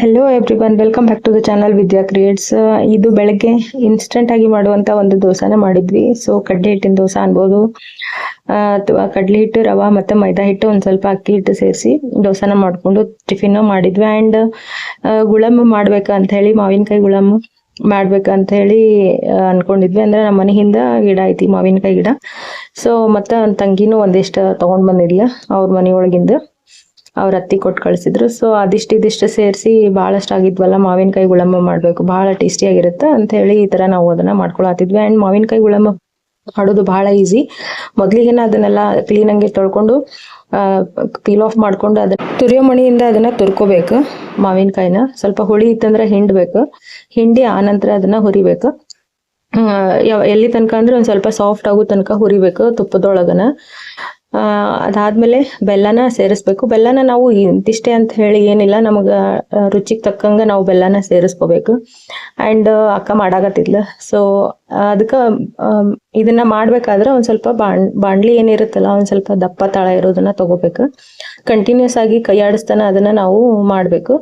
Hello everyone, welcome back to the channel Vidya creates. ಇದು ಬೆಳಗ್ಗೆ instant ಆಗಿ ಮಾಡುವಂತ ಒಂದು ದೋಸಾನ ಮಾಡಿದ್ವಿ. ಸೊ ಕಡ್ಲೆ ಹಿಟ್ಟಿನ ದೋಸೆ ಅನ್ಬೋದು, ಅಥವಾ ಕಡ್ಲೆ ಹಿಟ್ಟು, ರವಾ ಮತ್ತೆ ಮೈದಾ ಹಿಟ್ಟು, ಒಂದ್ ಸ್ವಲ್ಪ ಅಕ್ಕಿ ಹಿಟ್ಟು ಸೇರಿಸಿ ದೋಸಾನ ಮಾಡ್ಕೊಂಡು ಟಿಫಿನ್ ಮಾಡಿದ್ವಿ. ಅಂಡ್ ಗುಳಂಬ ಮಾಡ್ಬೇಕಂತ ಹೇಳಿ, ಮಾವಿನಕಾಯಿ ಗುಳಂಬ ಮಾಡ್ಬೇಕಂತ ಹೇಳಿ ಅನ್ಕೊಂಡಿದ್ವಿ. ಅಂದ್ರೆ ನಮ್ಮ ಮನೆ ಹಿಂದ ಗಿಡ ಐತಿ, ಮಾವಿನಕಾಯಿ ಗಿಡ. ಸೊ ಮತ್ತೆ ನನ್ನ ತಂಗಿನೂ ಒಂದಿಷ್ಟು ತಗೊಂಡ್ ಬಂದಿದ್ಲ ಅವ್ರ ಮನೆಯೊಳಗಿಂದ, ಅವ್ರ ಅತ್ತಿ ಕೊಟ್ಟು ಕಳ್ಸಿದ್ರು. ಸೊ ಇದಿಷ್ಟು ಸೇರಿಸಿ ಭಾಳಷ್ಟು ಆಗಿದ್ವಲ್ಲ, ಮಾವಿನಕಾಯಿ ಗುಳಂಬ ಮಾಡ್ಬೇಕು, ಭಾಳ ಟೇಸ್ಟಿಯಾಗಿರುತ್ತೆ ಅಂತ ಹೇಳಿ ಈ ತರ ನಾವು ಅದನ್ನ ಮಾಡ್ಕೊಳತಿದ್ವಿ. ಅಂಡ್ ಮಾವಿನಕಾಯಿ ಗುಳಂಬ ಮಾಡೋದು ಬಹಳ ಈಸಿ. ಮೊದ್ಲಿಗೆನ ಅದನ್ನೆಲ್ಲ ಕ್ಲೀನಾಗಿ ತೊಳ್ಕೊಂಡು ಪೀಲ್ ಆಫ್ ಮಾಡ್ಕೊಂಡು ಅದನ್ನ ತುರಿಯೋ ಮಣಿಯಿಂದ ಅದನ್ನ ತುರ್ಕೋಬೇಕು. ಮಾವಿನಕಾಯಿನ ಸ್ವಲ್ಪ ಹುಳಿ ಇತ್ತಂದ್ರೆ ಹಿಂಡ್ಬೇಕು, ಹಿಂಡಿ ಆನಂತರ ಅದನ್ನ ಹುರಿಬೇಕು. ಎಲ್ಲಿ ತನಕ ಅಂದ್ರೆ ಒಂದ್ ಸ್ವಲ್ಪ ಸಾಫ್ಟ್ ಆಗೋ ತನಕ ಹುರಿಬೇಕು ತುಪ್ಪದೊಳಗನ. ಅದಾದ್ಮೇಲೆ ಬೆಲ್ಲನ ಸೇರಿಸ್ಬೇಕು. ಬೆಲ್ಲನ ನಾವು ಇಂತಿಷ್ಟೇ ಅಂತ ಹೇಳಿ ಏನಿಲ್ಲ, ನಮಗ ರುಚಿಗೆ ತಕ್ಕಂಗ ನಾವು ಬೆಲ್ಲನ ಸೇರಿಸ್ಕೋಬೇಕು. ಅಂಡ್ ಅಕ್ಕ ಮಾಡಾಕತ್ತಿದ್ಲ. ಸೊ ಅದಕ್ಕ ಇದನ್ನ ಮಾಡ್ಬೇಕಾದ್ರೆ ಒಂದ್ ಸ್ವಲ್ಪ ಬಾಂಡ್ಲಿ ಏನಿರುತ್ತಲ್ಲ, ಒಂದ್ ಸ್ವಲ್ಪ ದಪ್ಪ ತಳ ಇರೋದನ್ನ ತಗೋಬೇಕು. ಕಂಟಿನ್ಯೂಸ್ ಆಗಿ ಕೈ ಆಡಿಸ್ತಾನ ಅದನ್ನ ನಾವು ಮಾಡ್ಬೇಕು.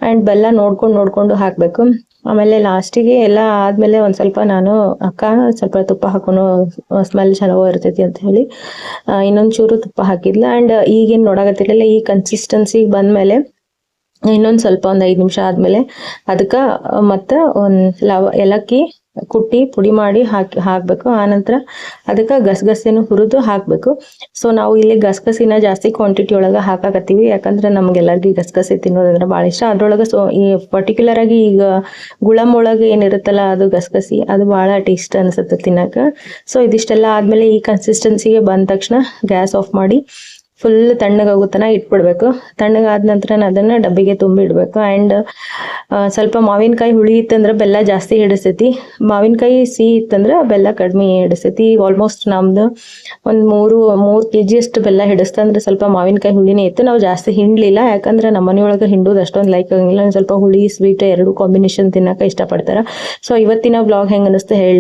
ಅಂಡ್ ಬೆಲ್ಲ ನೋಡ್ಕೊಂಡು ಹಾಕ್ಬೇಕು. ಆಮೇಲೆ ಲಾಸ್ಟಿಗೆ ಎಲ್ಲ ಆದ್ಮೇಲೆ ಒಂದ್ ಸ್ವಲ್ಪ ನಾನು ಅಕ್ಕ ಸ್ವಲ್ಪ ತುಪ್ಪ ಹಾಕೋನು ಸ್ಮೆಲ್ ಚಲೋ ಇರ್ತೈತಿ ಅಂತ ಹೇಳಿ ಇನ್ನೊಂದ್ ಚೂರು ತುಪ್ಪ ಹಾಕಿದ್ಲ. ಅಂಡ್ ಈಗೇನ್ ನೋಡಾಕತ್ತಿರ್ಲಿಲ್ಲ, ಈ ಕನ್ಸಿಸ್ಟೆನ್ಸಿ ಬಂದ್ಮೇಲೆ ಇನ್ನೊಂದ್ ಸ್ವಲ್ಪ 5 ನಿಮಿಷ ಆದ್ಮೇಲೆ ಅದಕ್ಕ ಮತ್ತ ಏಲಕ್ಕಿ ಕುಟ್ಟಿ ಪುಡಿ ಮಾಡಿ ಹಾಕ್ಬೇಕು. ಆನಂತರ ಅದಕ್ಕ ಗಸಗಸೆನು ಹುರಿದು ಹಾಕ್ಬೇಕು. ಸೊ ನಾವು ಇಲ್ಲಿ ಗಸಗಸಿನ ಜಾಸ್ತಿ ಕ್ವಾಂಟಿಟಿ ಒಳಗ ಹಾಕಾಕತ್ತೀವಿ, ಯಾಕಂದ್ರೆ ನಮ್ಗೆಲ್ಲರಿಗೂ ಗಸಗಸೆ ತಿನ್ನೋದಂದ್ರೆ ಬಹಳ ಇಷ್ಟ. ಅದ್ರೊಳಗ ಸೊ ಈ ಪರ್ಟಿಕ್ಯುಲರ್ ಆಗಿ ಈಗ ಗುಳಂ ಒಳಗ ಏನಿರುತ್ತಲ್ಲ, ಅದು ಗಸಗಸಿ, ಅದು ಬಹಳ ಟೇಸ್ಟ್ ಅನ್ಸುತ್ತೆ ತಿನ್ನಕ. ಸೊ ಇದಿಷ್ಟೆಲ್ಲ ಆದ್ಮೇಲೆ ಈ ಕನ್ಸಿಸ್ಟೆನ್ಸಿಗೆ ಬಂದ ತಕ್ಷಣ ಗ್ಯಾಸ್ ಆಫ್ ಮಾಡಿ ಫುಲ್ ತಣ್ಣಗಾಗುತ್ತನ ಇಟ್ಬಿಡ್ಬೇಕು. ತಣ್ಣಗಾದ ನಂತರ ಅದನ್ನ ಡಬ್ಬಿಗೆ ತುಂಬಿ ಇಡ್ಬೇಕು. ಅಂಡ್ ಸ್ವಲ್ಪ ಮಾವಿನಕಾಯಿ ಹುಳಿ ಇತ್ತಂದ್ರೆ ಬೆಲ್ಲ ಜಾಸ್ತಿ ಹಿಡಿಸ್ತೈತಿ, ಮಾವಿನಕಾಯಿ ಸಿಹಿ ಇತ್ತಂದ್ರೆ ಬೆಲ್ಲ ಕಡಿಮೆ ಹಿಡಿಸ್ತೈತಿ. ಆಲ್ಮೋಸ್ಟ್ ನಮ್ದು ಒಂದ್ 3 kg ಅಷ್ಟು ಬೆಲ್ಲ ಹಿಡಿಸ್ತಂದ್ರೆ ಸ್ವಲ್ಪ ಮಾವಿನಕಾಯಿ ಹುಳಿನೇ ಇತ್ತು. ನಾವು ಜಾಸ್ತಿ ಹಿಂಡ್ಲಿಲ್ಲ, ಯಾಕಂದ್ರೆ ನಮ್ಮ ಮನೆಯೊಳಗೆ ಹಿಂಡುದು ಅಷ್ಟೊಂದು ಲೈಕ್ ಆಗಂಗಿಲ್ಲ. ಸ್ವಲ್ಪ ಹುಳಿ ಸ್ವೀಟ್ ಎರಡು ಕಾಂಬಿನೇಷನ್ ತಿನ್ನಕ ಇಷ್ಟಪಡ್ತಾರ. ಸೊ ಇವತ್ತಿನ ವ್ಲಾಗ್ ಹೆಂಗ್ ಅನಿಸ್ತು ಹೇಳ್ರಿ.